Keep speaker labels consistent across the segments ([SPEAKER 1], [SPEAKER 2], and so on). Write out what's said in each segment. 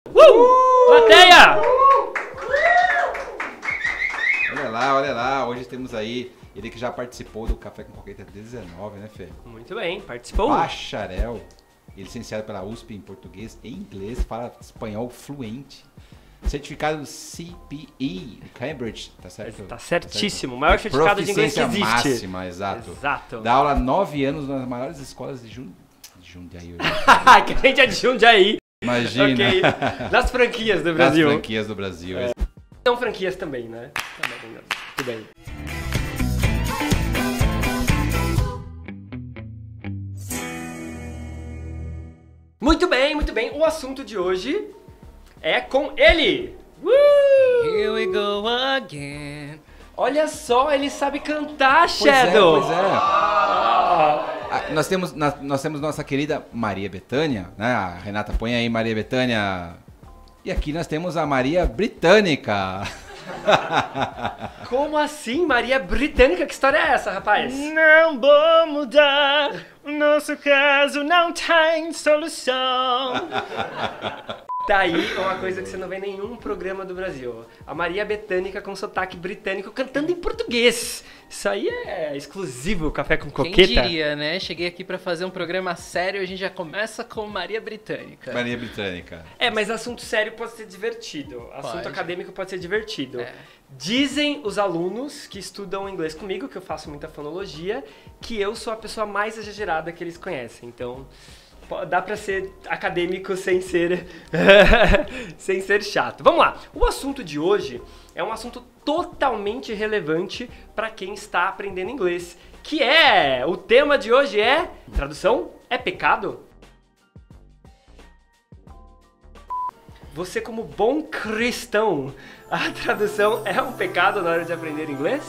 [SPEAKER 1] Plateia!
[SPEAKER 2] Olha lá, hoje temos aí ele que já participou do Café com Coqueta 19, né, Fê?
[SPEAKER 1] Muito bem, participou.
[SPEAKER 2] Bacharel, licenciado pela USP em português e inglês, fala espanhol fluente. Certificado CPE, Cambridge, tá certo?
[SPEAKER 1] Tá certíssimo, o maior certificado de inglês que existe.
[SPEAKER 2] Máxima, exato.
[SPEAKER 1] Exato.
[SPEAKER 2] Dá aula há 9 anos nas maiores escolas de Jundiaí.
[SPEAKER 1] Que a gente é de Jundiaí.
[SPEAKER 2] Imagina.
[SPEAKER 1] Ok. Das franquias do Brasil.
[SPEAKER 2] Das franquias do Brasil. É.
[SPEAKER 1] São franquias também, né? Também, tudo bem. Muito bem, muito bem. O assunto de hoje é com ele.
[SPEAKER 3] Here we go again.
[SPEAKER 1] Olha só, ele sabe cantar, Shadow.
[SPEAKER 2] Pois é. Nós temos nossa querida Maria Bethânia, né? A Renata, põe aí Maria Bethânia. E aqui nós temos a Maria Britânica.
[SPEAKER 1] Como assim, Maria Britânica? Que história é essa, rapaz?
[SPEAKER 3] Não vou mudar, o nosso caso não tem solução.
[SPEAKER 1] Tá aí uma coisa que você não vê em nenhum programa do Brasil. A Maria Bethânica com sotaque britânico cantando em português. Isso aí é exclusivo Café com Coqueta.
[SPEAKER 3] Quem diria, né? Cheguei aqui pra fazer um programa sério e a gente já começa com Maria Britânica.
[SPEAKER 2] Maria Britânica.
[SPEAKER 1] É, mas assunto sério pode ser divertido. Assunto
[SPEAKER 3] Pode.
[SPEAKER 1] acadêmico pode ser divertido.
[SPEAKER 3] É.
[SPEAKER 1] Dizem os alunos que estudam inglês comigo, que eu faço muita fonologia, que eu sou a pessoa mais exagerada que eles conhecem. Então, dá pra ser acadêmico sem ser sem ser chato. Vamos lá. O assunto de hoje é um assunto totalmente relevante para quem está aprendendo inglês, que é... O tema de hoje é... Tradução é pecado? Você, como bom cristão, a tradução é um pecado na hora de aprender inglês?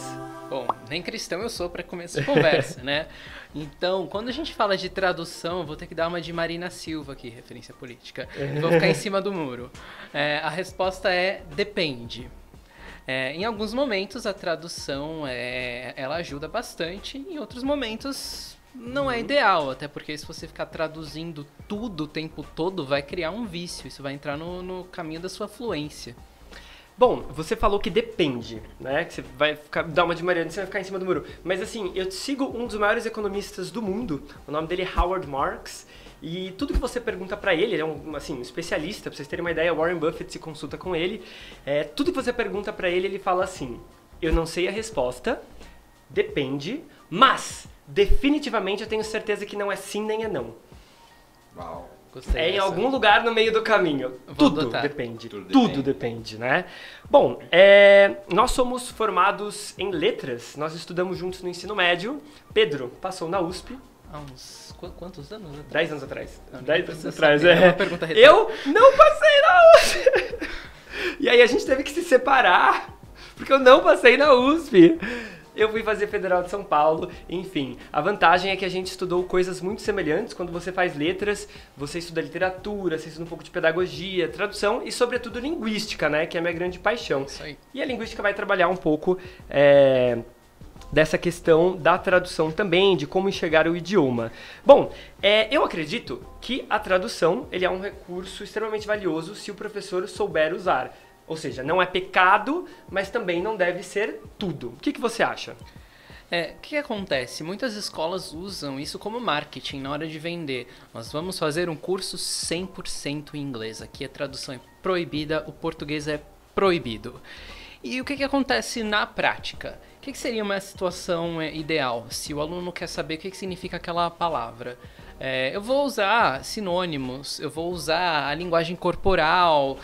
[SPEAKER 3] Bom, nem cristão eu sou pra começar a conversa, né? Então, quando a gente fala de tradução, eu vou ter que dar uma de Marina Silva aqui, referência política. E vou ficar em cima do muro. A resposta é depende. Em alguns momentos a tradução ela ajuda bastante, em outros momentos não é ideal, até porque se você ficar traduzindo tudo o tempo todo, vai criar um vício, isso vai entrar no caminho da sua fluência.
[SPEAKER 1] Bom, você falou que depende, né? Que você vai dar uma de Mariana e você vai ficar em cima do muro. Mas assim, eu sigo um dos maiores economistas do mundo, o nome dele é Howard Marks, e tudo que você pergunta pra ele é um especialista, pra vocês terem uma ideia, Warren Buffett se consulta com ele, tudo que você pergunta pra ele, ele fala assim, eu não sei a resposta, depende, mas definitivamente eu tenho certeza que não é sim nem é não.
[SPEAKER 2] Uau.
[SPEAKER 3] Gostei
[SPEAKER 1] Em
[SPEAKER 3] dessa.
[SPEAKER 1] algum lugar no meio do caminho.
[SPEAKER 3] Vou
[SPEAKER 1] Tudo
[SPEAKER 3] adotar.
[SPEAKER 1] depende.
[SPEAKER 2] Tudo
[SPEAKER 1] Tudo depende, né? Bom, nós somos formados em letras. Nós estudamos juntos no ensino médio. Pedro passou na USP.
[SPEAKER 3] Há uns quantos anos?
[SPEAKER 1] 10 anos atrás.
[SPEAKER 3] Não,
[SPEAKER 1] 10
[SPEAKER 3] não
[SPEAKER 1] anos
[SPEAKER 3] precisa
[SPEAKER 1] atrás,
[SPEAKER 3] saber, é uma pergunta retórica.
[SPEAKER 1] Eu não passei na USP! E aí a gente teve que se separar, porque eu não passei na USP. Eu fui fazer Federal de São Paulo, enfim. A vantagem é que a gente estudou coisas muito semelhantes. Quando você faz letras, você estuda literatura, você estuda um pouco de pedagogia, tradução e, sobretudo, linguística, né? Que é a minha grande paixão.
[SPEAKER 3] Isso aí.
[SPEAKER 1] E a linguística vai trabalhar um pouco dessa questão da tradução também, de como enxergar o idioma. Bom, eu acredito que a tradução ele é um recurso extremamente valioso se o professor souber usar. Ou seja, não é pecado, mas também não deve ser tudo. O que você acha?
[SPEAKER 3] O que acontece? Muitas escolas usam isso como marketing na hora de vender. Nós vamos fazer um curso 100% em inglês. Aqui a tradução é proibida, o português é proibido. E o que acontece na prática? O que seria uma situação ideal? Se o aluno quer saber o que significa aquela palavra. Eu vou usar sinônimos, eu vou usar a linguagem corporal,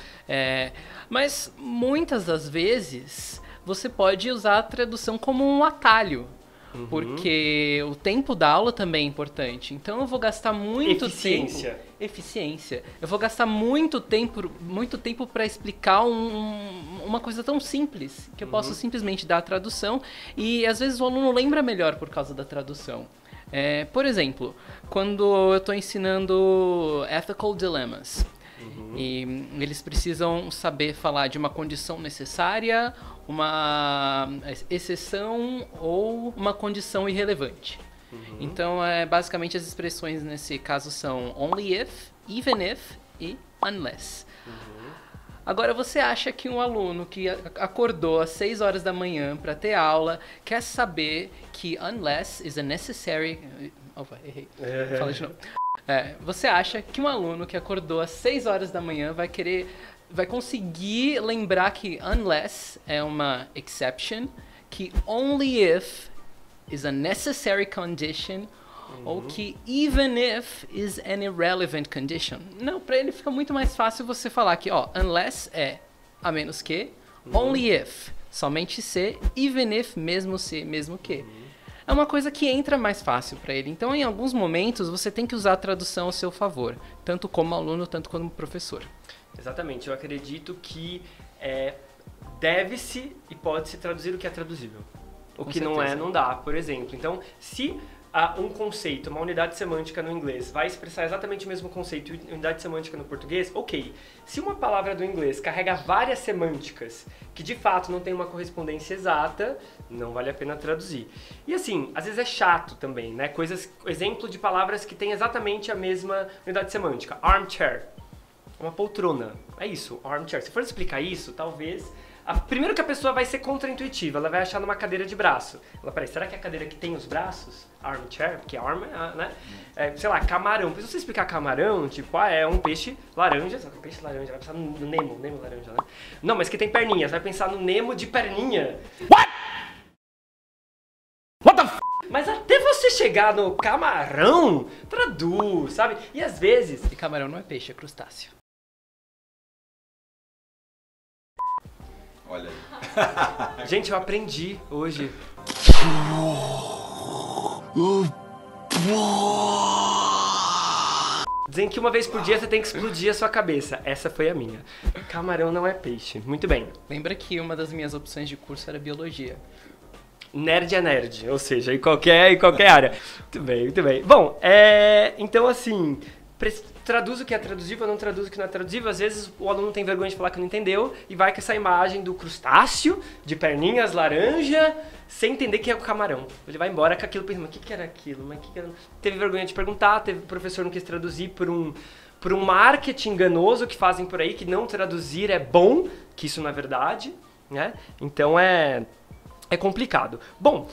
[SPEAKER 3] mas muitas das vezes você pode usar a tradução como um atalho. Porque o tempo da aula também é importante. Então eu vou gastar muito tempo... Eficiência. Eu vou gastar muito tempo para explicar uma coisa tão simples, que eu posso simplesmente dar a tradução e às vezes o aluno lembra melhor por causa da tradução. Por exemplo, quando eu estou ensinando ethical dilemmas, e eles precisam saber falar de uma condição necessária, uma exceção ou uma condição irrelevante. Então, basicamente as expressões nesse caso são only if, even if e unless. Agora, você acha que um aluno que acordou às 6 horas da manhã para ter aula quer saber que unless is a necessary... Opa, errei. Fala de novo. Você acha que um aluno que acordou às 6 horas da manhã vai conseguir lembrar que unless é uma exception, que only if is a necessary condition, ou que even if is an irrelevant condition? Não, para ele fica muito mais fácil você falar que, unless é a menos que, only if, somente se, even if, mesmo se, mesmo que. É uma coisa que entra mais fácil para ele. Então, em alguns momentos, você tem que usar a tradução ao seu favor, tanto como aluno, tanto como professor.
[SPEAKER 1] Exatamente, eu acredito que deve-se e pode-se traduzir o que é traduzível. O que não é, não dá, por exemplo. Então, se um conceito, uma unidade semântica no inglês vai expressar exatamente o mesmo conceito em unidade semântica no português, ok. Se uma palavra do inglês carrega várias semânticas que de fato não tem uma correspondência exata, não vale a pena traduzir. E assim, às vezes é chato também, né? Exemplo de palavras que têm exatamente a mesma unidade semântica. Armchair, uma poltrona. É isso, armchair. Se for explicar isso, talvez... Primeiro que a pessoa vai ser contraintuitiva, ela vai achar numa cadeira de braço. Ela, peraí, será que é a cadeira que tem os braços? Armchair, porque arm, né? Sei lá, camarão. Se você explicar camarão, tipo, é um peixe laranja, só que peixe laranja, vai pensar no Nemo laranja, né? Não, mas que tem perninhas, vai pensar no Nemo de perninha. What? What the f... Mas até você chegar no camarão, traduz, sabe? E às vezes...
[SPEAKER 3] E camarão não é peixe, é crustáceo.
[SPEAKER 2] Olha aí.
[SPEAKER 1] Gente, eu aprendi hoje. Dizem que uma vez por dia você tem que explodir a sua cabeça. Essa foi a minha. Camarão não é peixe. Muito bem.
[SPEAKER 3] Lembra que uma das minhas opções de curso era biologia.
[SPEAKER 1] Nerd é nerd, ou seja, em qualquer área. Muito bem, muito bem. Bom, então assim... Traduz o que é traduzível, não traduz o que não é traduzível. Às vezes o aluno tem vergonha de falar que não entendeu e vai com essa imagem do crustáceo, de perninhas laranja, sem entender que é o camarão. Ele vai embora com aquilo pensando, mas o que era aquilo? Mas que era... Teve vergonha de perguntar, o professor não quis traduzir por um marketing enganoso que fazem por aí, que não traduzir é bom, que isso não é verdade, né? Então é complicado. Bom,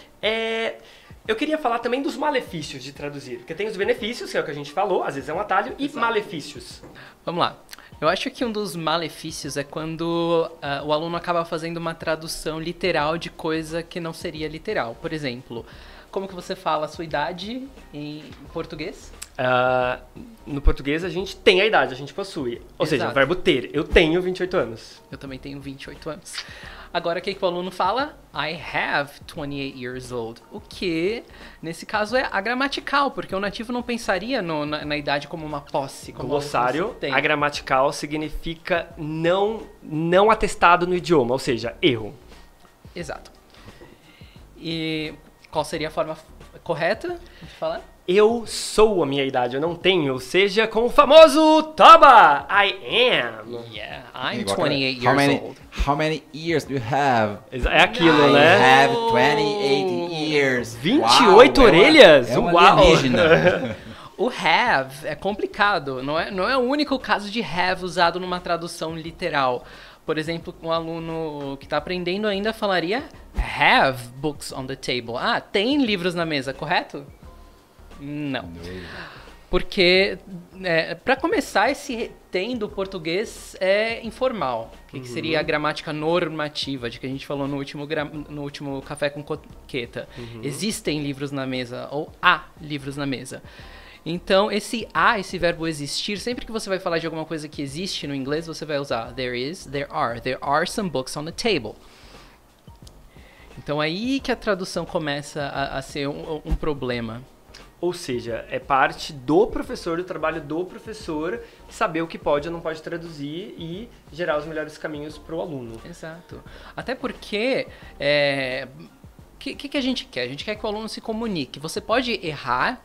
[SPEAKER 1] eu queria falar também dos malefícios de traduzir, porque tem os benefícios, que é o que a gente falou, às vezes é um atalho, e malefícios.
[SPEAKER 3] Vamos lá. Eu acho que um dos malefícios é quando o aluno acaba fazendo uma tradução literal de coisa que não seria literal. Por exemplo, como que você fala a sua idade em português?
[SPEAKER 1] No português a gente tem a idade, a gente possui. Ou seja, o verbo ter. Eu tenho 28 anos.
[SPEAKER 3] Eu também tenho 28 anos. Agora, o que o aluno fala? I have 28 years old. O que, nesse caso, é agramatical, porque o nativo não pensaria na idade como uma posse. Como
[SPEAKER 1] glossário, agramatical significa não atestado no idioma, ou seja, erro.
[SPEAKER 3] Exato. E qual seria a forma correta de falar?
[SPEAKER 1] Eu sou a minha idade, eu não tenho, ou seja, com o famoso Toba, I am.
[SPEAKER 3] Yeah, I'm 28 years old.
[SPEAKER 2] How many years do you have?
[SPEAKER 1] É aquilo, né?
[SPEAKER 2] I have 28 years.
[SPEAKER 1] 28 orelhas?
[SPEAKER 2] Uau!
[SPEAKER 3] O have é complicado, não é o único caso de have usado numa tradução literal. Por exemplo, um aluno que está aprendendo ainda falaria have books on the table. Tem livros na mesa, correto? Não. Porque, para começar, esse tem do português é informal. Que seria a gramática normativa, de que a gente falou no último Café com Coqueta. Existem livros na mesa, ou há livros na mesa. Então, esse verbo existir, sempre que você vai falar de alguma coisa que existe no inglês, você vai usar there is, there are some books on the table. Então, aí que a tradução começa a ser um problema.
[SPEAKER 1] Ou seja, é parte do professor, do trabalho do professor, saber o que pode ou não pode traduzir e gerar os melhores caminhos para o aluno.
[SPEAKER 3] Exato. Até porque, o que a gente quer? A gente quer que o aluno se comunique. Você pode errar,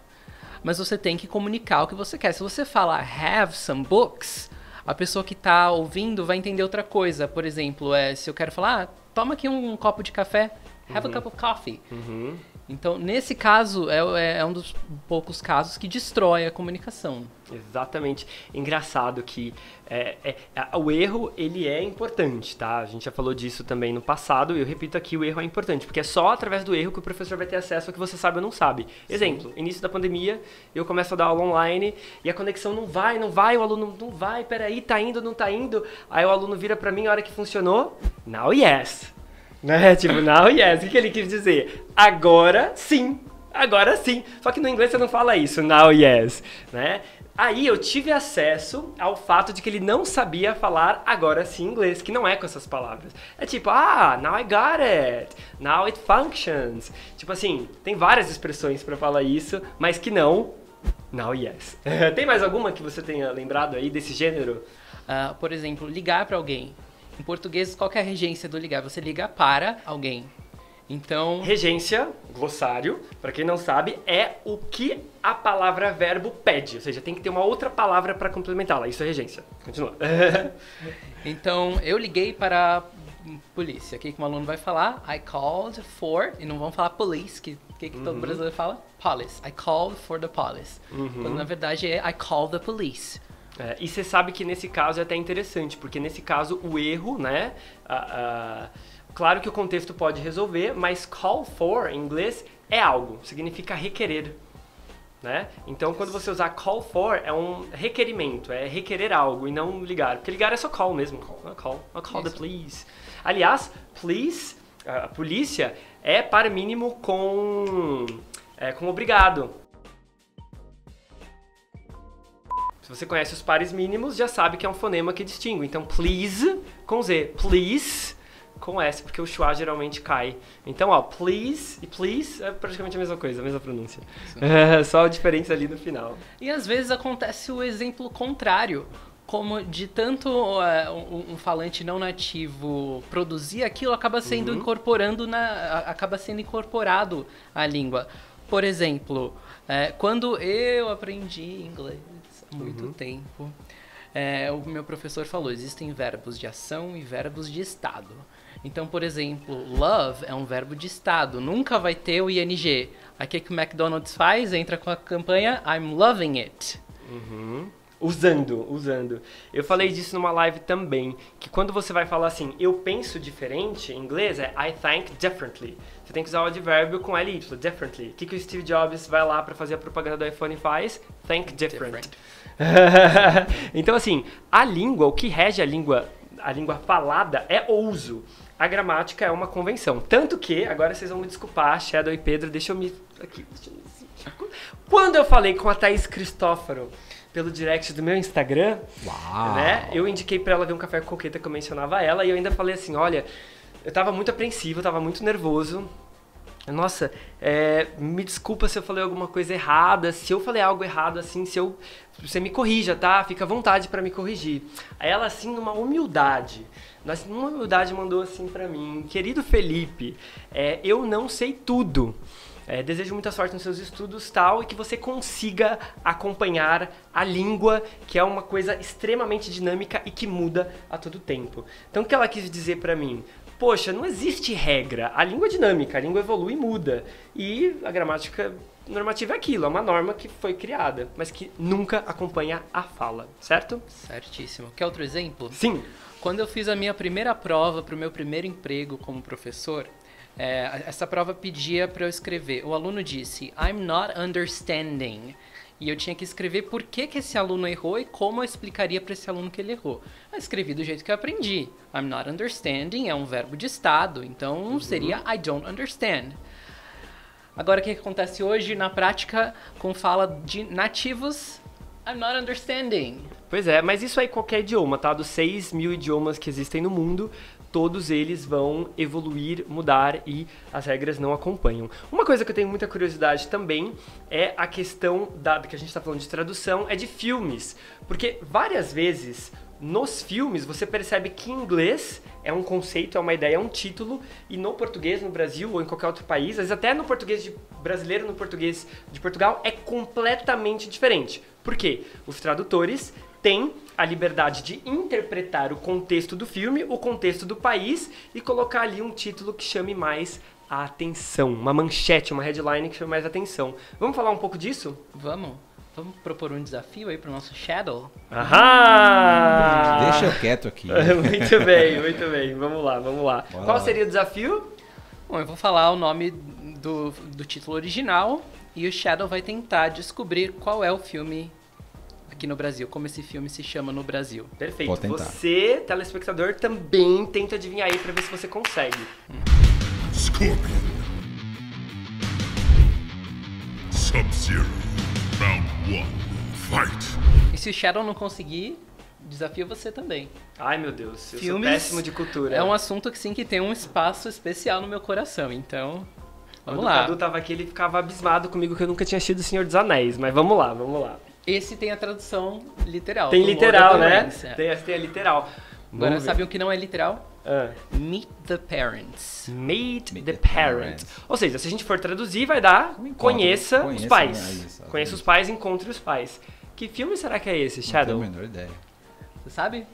[SPEAKER 3] mas você tem que comunicar o que você quer. Se você falar have some books, a pessoa que está ouvindo vai entender outra coisa. Por exemplo, se eu quero falar, toma aqui um copo de café, have a cup of coffee. Então, nesse caso, é um dos poucos casos que destrói a comunicação.
[SPEAKER 1] Exatamente. Engraçado que o erro, ele é importante, tá? A gente já falou disso também no passado, e eu repito aqui, o erro é importante, porque é só através do erro que o professor vai ter acesso ao que você sabe ou não sabe. Exemplo, início da pandemia, eu começo a dar aula online, e a conexão não vai, o aluno não vai, peraí, tá indo, não tá indo, aí o aluno vira pra mim, a hora que funcionou, now yes. Né? Tipo, now yes. O que ele quis dizer? Agora sim. Agora sim. Só que no inglês você não fala isso, now yes. Né? Aí eu tive acesso ao fato de que ele não sabia falar agora sim inglês, que não é com essas palavras. É tipo, now I got it. Now it functions. Tipo assim, tem várias expressões pra falar isso, mas que não, now yes. Tem mais alguma que você tenha lembrado aí desse gênero?
[SPEAKER 3] Por exemplo, ligar pra alguém. Em português, qual que é a regência do ligar? Você liga para alguém. Então...
[SPEAKER 1] Regência, glossário, para quem não sabe, é o que a palavra verbo pede. Ou seja, tem que ter uma outra palavra para complementá-la. Isso é regência. Continua.
[SPEAKER 3] Então, eu liguei para a polícia. O que um aluno vai falar? I called for... E não vão falar police, que todo brasileiro fala? Police. I called for the police. Quando, na verdade, é I called the police.
[SPEAKER 1] E você sabe que nesse caso é até interessante, porque nesse caso o erro, né? Claro que o contexto pode resolver, mas call for, em inglês, é algo, significa requerer. Né? Então, quando você usar call for, é um requerimento, é requerer algo e não ligar. Porque ligar é só call mesmo. I'll call the police. Aliás, please, a polícia, é par mínimo com obrigado. Se você conhece os pares mínimos, já sabe que é um fonema que distingue. Então, please com Z, please com S, porque o schwa geralmente cai. Então, please e please é praticamente a mesma coisa, a mesma pronúncia. Só a diferença ali no final.
[SPEAKER 3] E às vezes acontece o exemplo contrário. Como de tanto um falante não nativo produzir aquilo, acaba sendo acaba sendo incorporado à língua. Por exemplo, quando eu aprendi inglês há muito tempo, o meu professor falou, existem verbos de ação e verbos de estado. Então, por exemplo, love é um verbo de estado, nunca vai ter o ing. Aí o que o McDonald's faz? Entra com a campanha I'm loving it.
[SPEAKER 1] Usando. Eu falei disso numa live também, que quando você vai falar assim, eu penso diferente, em inglês é I think differently. Você tem que usar o advérbio com LY, differently. O que o Steve Jobs vai lá para fazer a propaganda do iPhone faz? Think different. Então assim, a língua, o que rege a língua falada é uso. A gramática é uma convenção. Tanto que, agora vocês vão me desculpar, Shadow e Pedro, deixa eu me... Quando eu falei com a Thaís Cristófaro pelo direct do meu Instagram, né, eu indiquei pra ela ver um café com coqueta que eu mencionava ela, e eu ainda falei assim, olha, eu tava muito apreensivo, eu tava muito nervoso. Nossa, me desculpa se eu falei alguma coisa errada, se eu falei algo errado, assim, você me corrija, tá? Fica à vontade pra me corrigir. Aí ela, assim, numa humildade mandou assim pra mim, querido Felipe, eu não sei tudo. Desejo muita sorte nos seus estudos tal, e que você consiga acompanhar a língua, que é uma coisa extremamente dinâmica e que muda a todo tempo. Então o que ela quis dizer pra mim? Poxa, não existe regra, a língua é dinâmica, a língua evolui e muda, e a gramática normativa é aquilo, é uma norma que foi criada, mas que nunca acompanha a fala, certo?
[SPEAKER 3] Certíssimo. Quer outro exemplo?
[SPEAKER 1] Sim.
[SPEAKER 3] Quando eu fiz a minha primeira prova para o meu primeiro emprego como professor, essa prova pedia para eu escrever. O aluno disse, I'm not understanding. E eu tinha que escrever por que esse aluno errou e como eu explicaria para esse aluno que ele errou. Eu escrevi do jeito que eu aprendi. I'm not understanding é um verbo de estado, então seria I don't understand. Agora, o que acontece hoje na prática com fala de nativos? I'm not understanding.
[SPEAKER 1] Pois é, mas isso aí qualquer idioma, tá? Dos 6 mil idiomas que existem no mundo, todos eles vão evoluir, mudar e as regras não acompanham. Uma coisa que eu tenho muita curiosidade também é a questão que a gente está falando de tradução, é de filmes. Porque várias vezes nos filmes você percebe que em inglês é um conceito, é uma ideia, é um título, e no português, no Brasil ou em qualquer outro país, às vezes até no português brasileiro, no português de Portugal, é completamente diferente. Por quê? Os tradutores têm a liberdade de interpretar o contexto do filme, o contexto do país e colocar ali um título que chame mais a atenção. Uma manchete, uma headline que chama mais atenção. Vamos falar um pouco disso?
[SPEAKER 3] Vamos propor um desafio aí pro nosso Shadow?
[SPEAKER 1] Aham!
[SPEAKER 2] Deixa eu quieto aqui.
[SPEAKER 1] Muito bem, muito bem. Vamos lá.
[SPEAKER 2] Bora
[SPEAKER 1] Qual
[SPEAKER 2] lá.
[SPEAKER 1] seria o desafio?
[SPEAKER 3] Bom, eu vou falar o nome do título original e o Shadow vai tentar descobrir qual é o filme aqui no Brasil, como esse filme se chama no Brasil.
[SPEAKER 1] Perfeito.
[SPEAKER 2] Vou tentar.
[SPEAKER 1] Você, telespectador, também tenta adivinhar aí pra ver se você consegue.
[SPEAKER 4] Scorpion. Sub-Zero. Round 1. Fight.
[SPEAKER 3] E se o Shadow não conseguir, desafio você também.
[SPEAKER 1] Ai, meu Deus. Eu
[SPEAKER 3] Filmes
[SPEAKER 1] sou péssimo de cultura.
[SPEAKER 3] É um assunto que sim que tem um espaço especial no meu coração, então vamos
[SPEAKER 1] Quando
[SPEAKER 3] lá.
[SPEAKER 1] o Cadu tava aqui, ele ficava abismado comigo que eu nunca tinha assistido O Senhor dos Anéis. Mas vamos lá.
[SPEAKER 3] Esse tem a tradução literal.
[SPEAKER 1] Tem
[SPEAKER 3] do
[SPEAKER 1] literal,
[SPEAKER 3] Lord of the
[SPEAKER 1] né?
[SPEAKER 3] Rings, é.
[SPEAKER 1] Tem a literal.
[SPEAKER 3] Agora,
[SPEAKER 1] Vamos ver.
[SPEAKER 3] sabe o que não é literal?
[SPEAKER 1] Ah.
[SPEAKER 3] Meet the Parents.
[SPEAKER 1] Meet
[SPEAKER 2] Meet
[SPEAKER 1] the
[SPEAKER 2] the
[SPEAKER 1] parents.
[SPEAKER 2] parents.
[SPEAKER 1] Ou seja, se a gente for traduzir, vai dar
[SPEAKER 2] Um encontro.
[SPEAKER 1] conheça os
[SPEAKER 2] Conheça,
[SPEAKER 1] pais.
[SPEAKER 2] né? Isso,
[SPEAKER 1] Conheça os pais, encontre os pais. Que filme será que é esse,
[SPEAKER 2] Não tenho
[SPEAKER 1] Shadow?
[SPEAKER 2] a menor ideia.
[SPEAKER 3] Você sabe?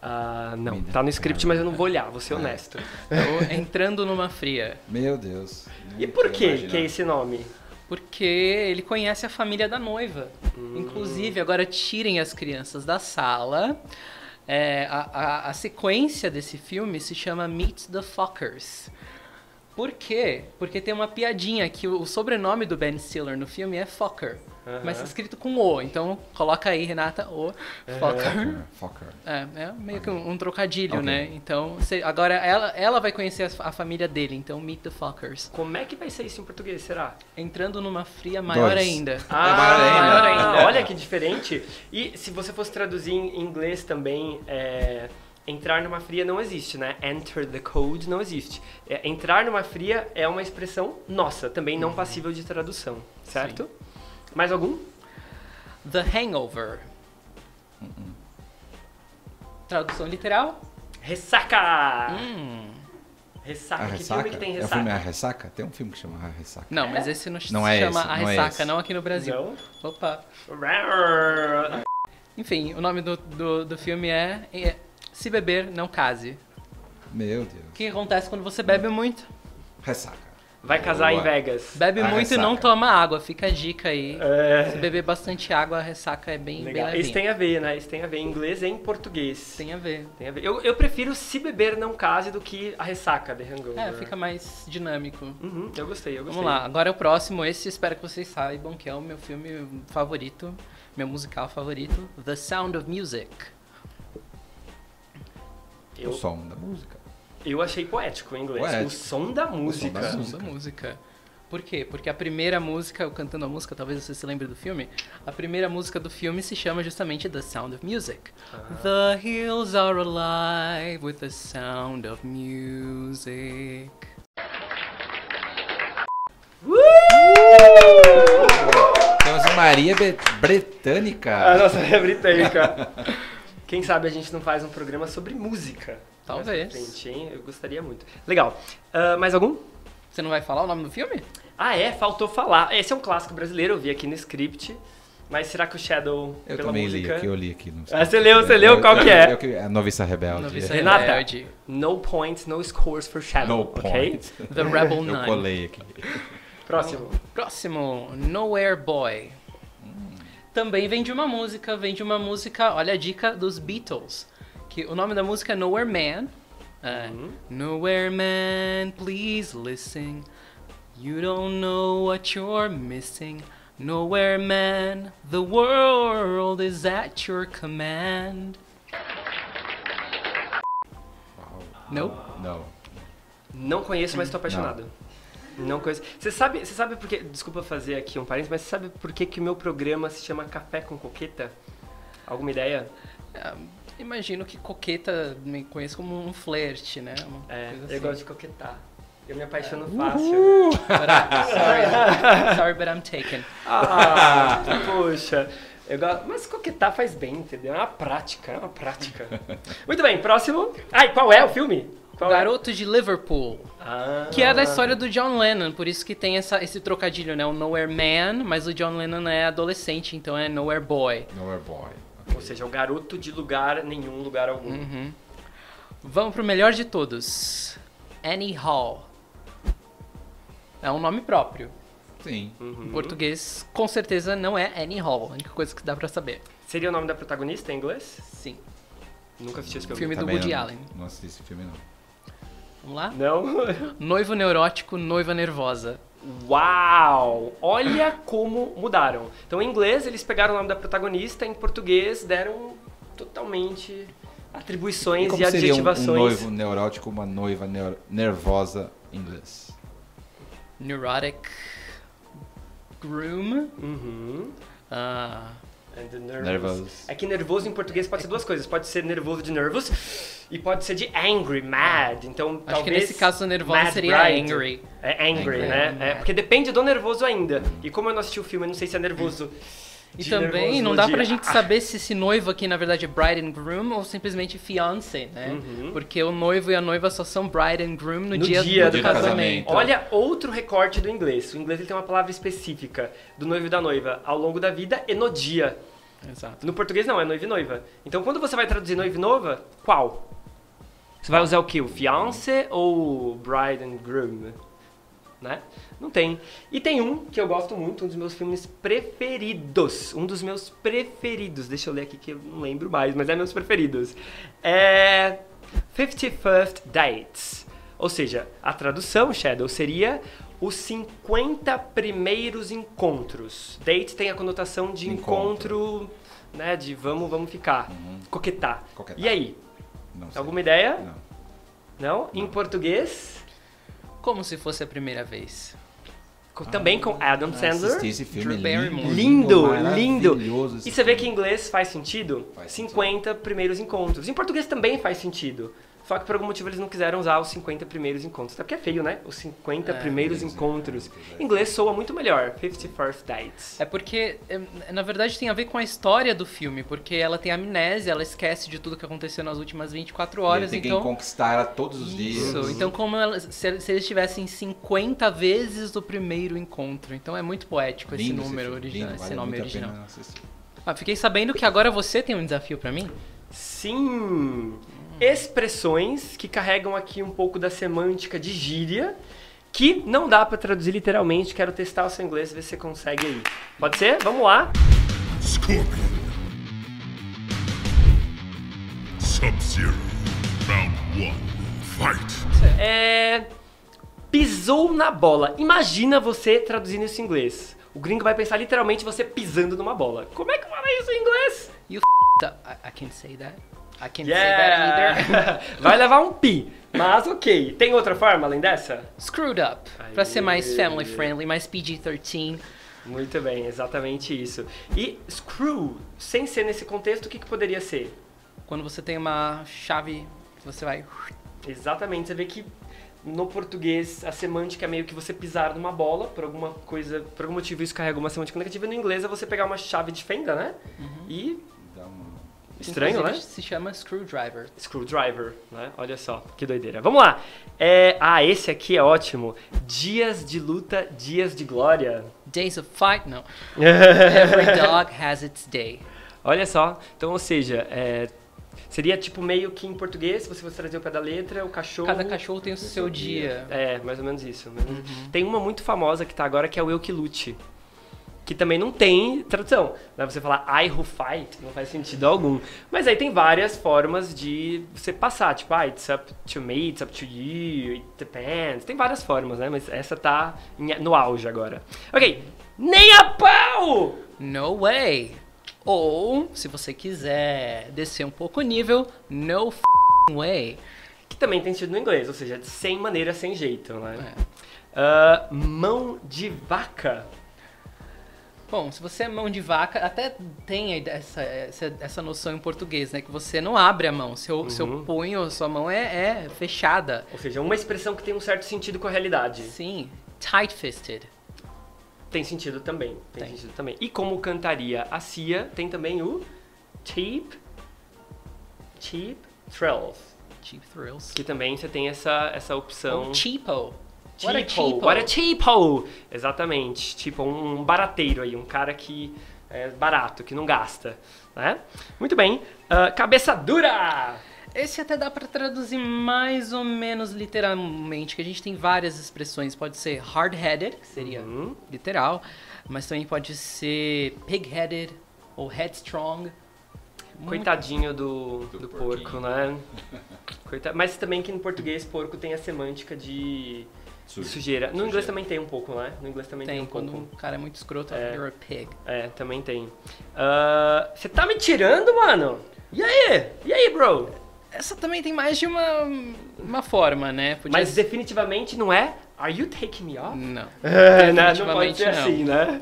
[SPEAKER 1] Ah, não.
[SPEAKER 2] Meet the
[SPEAKER 1] Tá no script, mas eu não vou olhar, vou ser honesto.
[SPEAKER 3] Ou Entrando numa Fria.
[SPEAKER 2] Meu Deus.
[SPEAKER 1] E por
[SPEAKER 2] Nem
[SPEAKER 1] que
[SPEAKER 2] quero
[SPEAKER 1] que é
[SPEAKER 2] imaginar.
[SPEAKER 1] esse nome?
[SPEAKER 3] Porque ele conhece a família da noiva. Inclusive, agora tirem as crianças da sala. A sequência desse filme se chama Meet the Fockers. Por quê? Porque tem uma piadinha que o sobrenome do Ben Stiller no filme é Focker. Mas é escrito com O. Então, coloca aí, Renata, O. Focker.
[SPEAKER 2] Fokker.
[SPEAKER 3] É meio que um trocadilho,
[SPEAKER 2] Ok.
[SPEAKER 3] né? Então, agora ela vai conhecer a família dele. Então, Meet the Fockers.
[SPEAKER 1] Como é que vai ser isso em português, será?
[SPEAKER 3] Entrando numa fria maior
[SPEAKER 2] Dois.
[SPEAKER 3] ainda.
[SPEAKER 2] maior ainda.
[SPEAKER 1] Olha que diferente. E se você fosse traduzir em inglês também, entrar numa fria não existe, né? Enter the code não existe. Entrar numa fria é uma expressão nossa, também não passível de tradução, certo? Mais algum?
[SPEAKER 3] The Hangover. Tradução literal?
[SPEAKER 1] Ressaca! Ressaca.
[SPEAKER 2] A
[SPEAKER 1] Que
[SPEAKER 2] Ressaca?
[SPEAKER 1] filme que tem
[SPEAKER 2] É o filme A
[SPEAKER 1] ressaca?
[SPEAKER 2] Ressaca? Tem um filme que chama A Ressaca.
[SPEAKER 3] Não, mas esse não,
[SPEAKER 2] Não
[SPEAKER 3] se
[SPEAKER 2] é
[SPEAKER 3] chama
[SPEAKER 2] esse,
[SPEAKER 3] A
[SPEAKER 2] não é
[SPEAKER 3] Ressaca,
[SPEAKER 2] esse.
[SPEAKER 3] não aqui no Brasil.
[SPEAKER 1] Não?
[SPEAKER 3] Opa.
[SPEAKER 1] Rar.
[SPEAKER 3] Enfim, o nome do filme é Se Beber, Não Case.
[SPEAKER 2] Meu
[SPEAKER 3] O
[SPEAKER 2] Deus.
[SPEAKER 3] que acontece quando você bebe muito?
[SPEAKER 2] Ressaca.
[SPEAKER 1] Vai casar
[SPEAKER 2] Boa.
[SPEAKER 1] em Vegas.
[SPEAKER 3] Bebe
[SPEAKER 2] A
[SPEAKER 3] muito e não
[SPEAKER 2] ressaca.
[SPEAKER 3] toma água. Fica a dica aí.
[SPEAKER 1] É.
[SPEAKER 3] Se beber bastante água, a ressaca é bem
[SPEAKER 1] Legal.
[SPEAKER 3] levinha.
[SPEAKER 1] Isso tem a ver, né? Isso tem a ver em inglês e em português.
[SPEAKER 3] Tem a ver.
[SPEAKER 1] Tem a ver. Eu prefiro Se Beber Não Case do que a ressaca, The Hangover.
[SPEAKER 3] Fica mais dinâmico.
[SPEAKER 1] Uhum, eu gostei.
[SPEAKER 3] Vamos lá, agora é o próximo. Esse espero que vocês saibam que é o meu filme favorito, meu musical favorito, The Sound of Music.
[SPEAKER 2] O som da música.
[SPEAKER 1] Eu achei poético em inglês.
[SPEAKER 2] Poético.
[SPEAKER 1] O som da música.
[SPEAKER 2] da
[SPEAKER 3] Som
[SPEAKER 2] música.
[SPEAKER 3] da música. Por quê? Porque a primeira música, eu cantando a música, talvez você se lembre do filme, a primeira música do filme se chama justamente The Sound of Music. The hills are alive with the sound of music.
[SPEAKER 2] Temos a Maria Britânica.
[SPEAKER 1] A nossa é britânica. Quem sabe a gente não faz um programa sobre música.
[SPEAKER 3] Talvez.
[SPEAKER 1] mais pra frente, hein? Eu gostaria muito. Legal. Mais algum?
[SPEAKER 3] Você não vai falar o nome do filme?
[SPEAKER 1] Ah, faltou falar. Esse é um clássico brasileiro, eu vi aqui no script. Mas será que o Shadow,
[SPEAKER 2] Eu
[SPEAKER 1] pela
[SPEAKER 2] também
[SPEAKER 1] música...
[SPEAKER 2] li aqui, eu li aqui. No
[SPEAKER 1] Você leu? Qual que é?
[SPEAKER 2] A Noviça Rebelde.
[SPEAKER 3] Noviça
[SPEAKER 1] Renata,
[SPEAKER 3] Rebelde.
[SPEAKER 1] no points, no scores for Shadow,
[SPEAKER 2] No
[SPEAKER 1] ok?
[SPEAKER 2] point.
[SPEAKER 3] The Rebel
[SPEAKER 2] Eu
[SPEAKER 3] Nun.
[SPEAKER 2] colei aqui.
[SPEAKER 1] Próximo.
[SPEAKER 3] Próximo, Nowhere Boy. Também vem de uma música, olha a dica dos Beatles. Que o nome da música é Nowhere Man. Nowhere Man, please listen. You don't know what you're missing. Nowhere Man, the world is at your command. Nope.
[SPEAKER 2] Não.
[SPEAKER 1] Não conheço, mas estou apaixonado. Não conheço. Você sabe por que... Desculpa fazer aqui um parênteses, mas você sabe por que o meu programa se chama Café com Coqueta? Alguma ideia?
[SPEAKER 3] Imagino que coqueta me conheço como um flerte, né? Uma coisa
[SPEAKER 1] Eu
[SPEAKER 3] assim.
[SPEAKER 1] gosto de coquetar. Eu me apaixono fácil.
[SPEAKER 3] Sorry, but I'm taken.
[SPEAKER 1] Poxa. Mas coquetar faz bem, entendeu? É uma prática, Muito bem, próximo. E qual é o filme? Qual
[SPEAKER 3] Garoto de Liverpool.
[SPEAKER 1] é?
[SPEAKER 3] Que é da história do John Lennon, por isso que tem esse trocadilho, né? O Nowhere Man, mas o John Lennon é adolescente, então é Nowhere Boy.
[SPEAKER 2] Nowhere Boy.
[SPEAKER 1] Ou seja, o garoto de lugar nenhum, lugar algum.
[SPEAKER 3] Vamos pro melhor de todos. Annie Hall. É um nome próprio.
[SPEAKER 2] Sim.
[SPEAKER 3] Em português, com certeza, não é Annie Hall. A única coisa que dá pra saber.
[SPEAKER 1] Seria o nome da protagonista em inglês?
[SPEAKER 3] Sim.
[SPEAKER 1] Nunca assisti esse filme.
[SPEAKER 3] Filme do
[SPEAKER 2] Também
[SPEAKER 3] Woody
[SPEAKER 2] não,
[SPEAKER 3] Allen.
[SPEAKER 2] Não assisti esse filme, não.
[SPEAKER 3] Vamos lá?
[SPEAKER 1] Não?
[SPEAKER 3] Noivo neurótico, noiva nervosa.
[SPEAKER 1] Uau! Olha como mudaram. Então, em inglês, eles pegaram o nome da protagonista, em português, deram totalmente atribuições
[SPEAKER 2] Como
[SPEAKER 1] e
[SPEAKER 2] seria um
[SPEAKER 1] adjetivações.
[SPEAKER 2] noivo neurótico, uma noiva nervosa em inglês?
[SPEAKER 3] Neurotic groom.
[SPEAKER 1] Uhum.
[SPEAKER 3] Ah,
[SPEAKER 1] And the nervous.
[SPEAKER 2] Nervoso.
[SPEAKER 1] É que nervoso em português pode ser duas coisas. Pode ser nervoso de nervous e pode ser de angry, mad. Então,
[SPEAKER 3] acho que
[SPEAKER 1] talvez
[SPEAKER 3] nesse caso a nervosa
[SPEAKER 1] mad
[SPEAKER 3] seria
[SPEAKER 1] bride.
[SPEAKER 3] angry.
[SPEAKER 1] É angry,
[SPEAKER 2] Angry.
[SPEAKER 1] né? É,
[SPEAKER 3] Mad.
[SPEAKER 1] porque depende do nervoso ainda. E como eu não assisti o filme, eu não sei se é nervoso.
[SPEAKER 3] E
[SPEAKER 1] de
[SPEAKER 3] também
[SPEAKER 1] nervoso
[SPEAKER 3] não dá
[SPEAKER 1] de-
[SPEAKER 3] pra gente saber se esse noivo aqui na verdade é bride and groom ou simplesmente fiancé, né?
[SPEAKER 1] Uhum.
[SPEAKER 3] Porque o noivo e a noiva só são bride and groom no
[SPEAKER 1] No
[SPEAKER 3] dia,
[SPEAKER 1] dia
[SPEAKER 3] do
[SPEAKER 2] do
[SPEAKER 3] casamento.
[SPEAKER 2] casamento.
[SPEAKER 1] Olha outro recorte do inglês. O inglês ele tem uma palavra específica do noivo e da noiva ao longo da vida e no dia.
[SPEAKER 3] Exato.
[SPEAKER 1] No português não, é noivo e noiva. Então quando você vai traduzir noivo e noiva, qual? Você vai usar o quê? O fiancé ou bride and groom? Né? Não tem. E tem um que eu gosto muito, um dos meus filmes preferidos. Um dos meus preferidos. Deixa eu ler aqui que eu não lembro mais, mas é meus preferidos. É 51st Dates. Ou seja, a tradução, Shadow, seria os 50 primeiros encontros. Date tem a conotação de encontro, né? De vamos ficar. Coquetar.
[SPEAKER 2] Coquetar.
[SPEAKER 1] E aí?
[SPEAKER 2] Não sei.
[SPEAKER 1] Alguma ideia?
[SPEAKER 2] Não.
[SPEAKER 1] Não? Em português?
[SPEAKER 3] Como se fosse a primeira vez.
[SPEAKER 1] Também com Adam Sandler.
[SPEAKER 2] Assisti esse filme,
[SPEAKER 3] Drew Barrymore.
[SPEAKER 1] Lindo, lindo.
[SPEAKER 2] maravilhoso esse
[SPEAKER 1] E você vê
[SPEAKER 2] filme.
[SPEAKER 1] que em inglês faz sentido?
[SPEAKER 2] Faz
[SPEAKER 1] 50 primeiros encontros. Em português também faz sentido. Só que por algum motivo eles não quiseram usar os 50 primeiros encontros. Até porque é feio, né? Os 50 primeiros encontros. Em inglês soa muito melhor. 51st Dates.
[SPEAKER 3] É porque, na verdade, tem a ver com a história do filme, porque ela tem amnésia, ela esquece de tudo que aconteceu nas últimas 24 horas,
[SPEAKER 2] Ele tem
[SPEAKER 3] então...
[SPEAKER 2] que conquistar ela todos os dias.
[SPEAKER 3] Isso, então como se eles tivessem 50 vezes o primeiro encontro. Então é muito poético esse
[SPEAKER 2] Lindo
[SPEAKER 3] número
[SPEAKER 2] filme,
[SPEAKER 3] original,
[SPEAKER 2] lindo,
[SPEAKER 3] esse
[SPEAKER 2] vale
[SPEAKER 3] nome
[SPEAKER 2] muito a
[SPEAKER 3] original.
[SPEAKER 2] pena assistir.
[SPEAKER 3] Ah, fiquei sabendo que agora você tem um desafio pra mim.
[SPEAKER 1] Sim! Expressões que carregam aqui um pouco da semântica de gíria, que não dá pra traduzir literalmente. Quero testar o seu inglês, ver se você consegue aí. Pode ser? Vamos lá!
[SPEAKER 4] Scorpion. Sub-Zero. Round 1. Fight.
[SPEAKER 1] Pisou na bola. Imagina você traduzindo isso em inglês. O gringo vai pensar literalmente você pisando numa bola. Como é que fala isso em inglês?
[SPEAKER 3] You I can't say that. I can't say that either.
[SPEAKER 1] Vai levar um pi, mas ok. Tem outra forma além dessa?
[SPEAKER 3] Screwed up. Pra ser mais family friendly, mais PG-13.
[SPEAKER 1] Muito bem, exatamente isso. E screw, sem ser nesse contexto, o que poderia ser?
[SPEAKER 3] Quando você tem uma chave, você vai...
[SPEAKER 1] Exatamente, você vê que no português a semântica é meio que você pisar numa bola, por alguma coisa, por algum motivo isso carrega uma semântica negativa. No inglês é você pegar uma chave de fenda, né? E...
[SPEAKER 2] Dá uma...
[SPEAKER 1] Estranho, né?
[SPEAKER 3] Inclusive, se chama screwdriver.
[SPEAKER 1] Screwdriver, né? Olha só, que doideira. Vamos lá. Esse aqui é ótimo. Dias de luta, dias de glória.
[SPEAKER 3] Days of fight, não. Every dog has its day.
[SPEAKER 1] Olha só. Então, ou seja, seria tipo meio que em português, se você fosse trazer o pé da letra, o cachorro...
[SPEAKER 3] Cada cachorro tem o seu dia.
[SPEAKER 1] É, mais ou menos isso. Tem uma muito famosa que tá agora, que é o Eu Que Lute. Que também não tem tradução. Né? Você falar I who fight não faz sentido algum. Mas aí tem várias formas de você passar. Tipo, it's up to me, it's up to you, it depends. Tem várias formas, né? Mas essa tá no auge agora. Ok. Nem a pau!
[SPEAKER 3] No way. Ou, se você quiser descer um pouco o nível, no f***ing way.
[SPEAKER 1] Que também tem sentido no inglês. Ou seja, sem maneira, sem jeito, né? Mão de vaca.
[SPEAKER 3] Bom, se você é mão de vaca, até tem essa noção em português, né? Que você não abre a mão, seu punho, sua mão é fechada.
[SPEAKER 1] Ou seja, uma expressão que tem um certo sentido com a realidade.
[SPEAKER 3] Sim, tight-fisted.
[SPEAKER 1] Tem sentido também. Tem
[SPEAKER 3] Tem.
[SPEAKER 1] sentido também. E como cantaria a Cia, tem também o cheap thrills.
[SPEAKER 3] Cheap thrills.
[SPEAKER 1] Que também você tem essa opção.
[SPEAKER 3] Ou cheapo.
[SPEAKER 1] Cheapo.
[SPEAKER 3] What a cheapo.
[SPEAKER 1] What a cheapo! Exatamente. Tipo, um barateiro aí, um cara que é barato, que não gasta. Né? Muito bem. Cabeça dura!
[SPEAKER 3] Esse até dá pra traduzir mais ou menos literalmente, que a gente tem várias expressões. Pode ser hard-headed, que seria literal, mas também pode ser pig-headed ou headstrong.
[SPEAKER 1] Coitadinho do porco, né? Mas também que no português porco tem a semântica de sujeira. No inglês também tem um pouco, né? No inglês também tem um pouco.
[SPEAKER 3] Quando o cara é muito escroto, you're a pig.
[SPEAKER 1] Também tem. Você tá me tirando, mano? E aí, bro?
[SPEAKER 3] Essa também tem mais de uma forma, né?
[SPEAKER 1] Mas definitivamente não é Are you taking me off?
[SPEAKER 3] Não.
[SPEAKER 1] Não pode ser assim, né?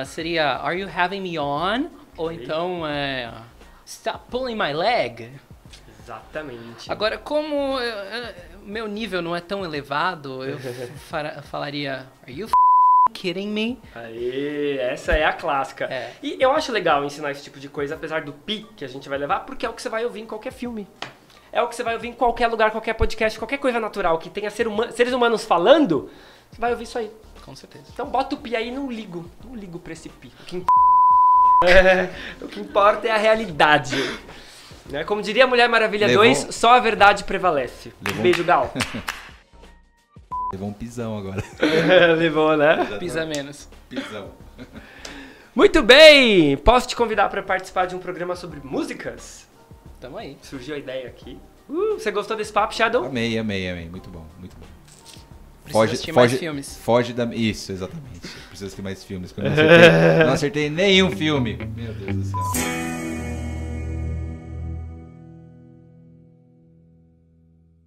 [SPEAKER 3] Seria Are you having me on? Ou então Stop pulling my leg.
[SPEAKER 1] Exatamente.
[SPEAKER 3] Agora, como meu nível não é tão elevado, eu falaria Are you kidding me?
[SPEAKER 1] Aí, essa é a clássica. E eu acho legal ensinar esse tipo de coisa, apesar do pi que a gente vai levar, porque é o que você vai ouvir em qualquer filme. É o que você vai ouvir em qualquer lugar, qualquer podcast, qualquer coisa natural que tenha seres humanos falando, você vai ouvir isso aí.
[SPEAKER 3] Com certeza.
[SPEAKER 1] Então bota o pi aí e não ligo pra esse pi. O que importa é a realidade. Como diria a Mulher Maravilha 2, só a verdade prevalece. Beijo, Gal.
[SPEAKER 2] Levou um pisão agora.
[SPEAKER 1] Levou, né?
[SPEAKER 3] Pisa menos.
[SPEAKER 2] Pisão.
[SPEAKER 1] Muito bem! Posso te convidar para participar de um programa sobre músicas?
[SPEAKER 3] Tamo aí.
[SPEAKER 1] Surgiu a ideia aqui. Você gostou desse papo, Shadow?
[SPEAKER 2] Amei. Muito bom.
[SPEAKER 3] Precisa assistir mais filmes.
[SPEAKER 2] Isso, exatamente. Preciso assistir mais filmes. Não acertei nenhum filme. Meu Deus do céu.